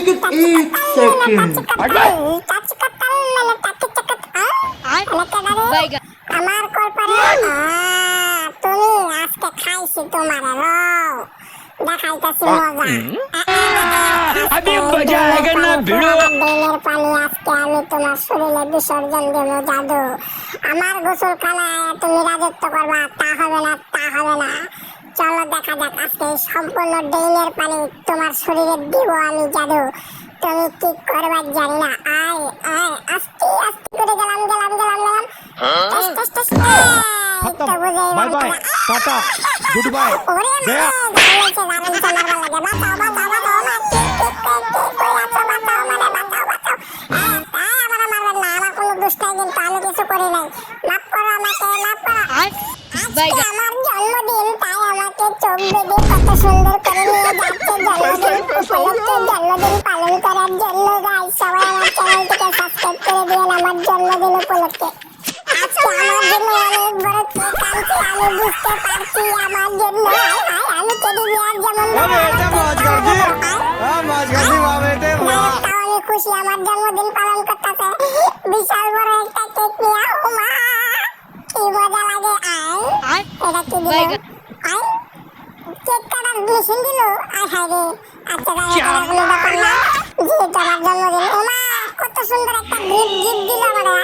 लेकिन एक सेकंड আমার কল্পনা তুমি আজকে খাইছি তোমার রও দেখাইতেছি মজা अभी मजा आएगा ना भिड़ो বেলের পানি আজকে আমি তোমার শরীরে বিসর্জন দেবো জাদু আমার গোসল খানায় তুমি রাজত্ব করবা তা হবে না চলো দেখা যাক আজকে সম্পূর্ণ ডেইনের পানি তোমার শরীরে দিব আমি জাদু তুমি কি করবা জানি না আয় আস্তে আস্তে করে গেলাম खत्म बाय बाय टाटा गुड बाय गया আমার জন্মদিন তাই আমাকে চোখ বেঁধে কত সুন্দর করে নিয়ে যাচ্ছে জন্মদিন পালন করার জন্য গাইস সবাই আমার চ্যানেলটিকে সাবস্ক্রাইব করে দিন আমার জন্মদিন উপলক্ষে আজকে আমার জন্য অনেক বড় কেক আনছে আমি বুঝতে পারছি আমার জন্য আমি টেডি বিয়ার যেমন আমি খুশি আমার জন্মদিন পালন করতেছে বিশাল বড় একটা কেক নিয়ে ওমা কি মজা লাগে এটা কি দিল কেক কাটার মেশিন দিল হায় রে আচ্ছা এগুলো ব্যাপার না যে তোমার জন্মদিন ওমা কত সুন্দর একটা গিফট দিল আমারে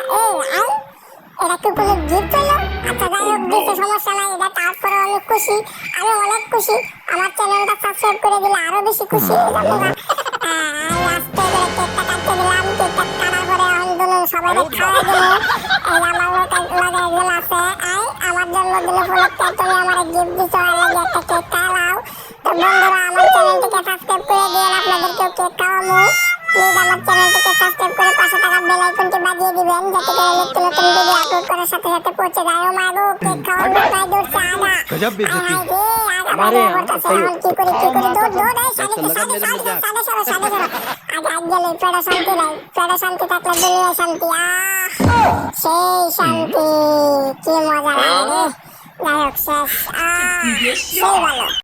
এটা কি কোনো গিফট হলো আচ্ছা যাই হোক দিতে সমস্যা নাই এটা তারপরে আমি খুশি আমি অনেক খুশি আমার চ্যানেলটা সাবস্ক্রাইব করে দিলে আরো বেশি খুশি হয়ে যাবো আস্তে করে কেকটা কাটতে দিলাম কেকটা কাটার পরে আন্দোলন সবাই খাওয়া দিল আমার লাগাই গেল আছে আমার জন্মদিন উপলক্ষে তুমি আমার গিফট দিছো লাগে একটা কেক খাওয়াও তো বন্ধুরা আমার চ্যানেলটিকে সাবস্ক্রাইব করে দিন আপনাদেরকেও কেক খাওয়াবো প্লিজ আমার চ্যানেলটিকে সাবস্ক্রাইব করে পাশে থাকা বেল আইকনটি বাজিয়ে দিবেন যাতে করে নিত্য নতুন ভিডিও আপলোড করার সাথে সাথে পৌঁছে যায় ও মাগো কেক খাওয়ানো তাই দূর সাদা गजब बेइज्जती हमारे सही কি করে দৌড় সাদে আগে গেলে পেড়া শান্তি থাকলে দুনিয়া শান্তি সেই শান্তি কি মজা লাগে যাই হোক শেষ সেই ভালো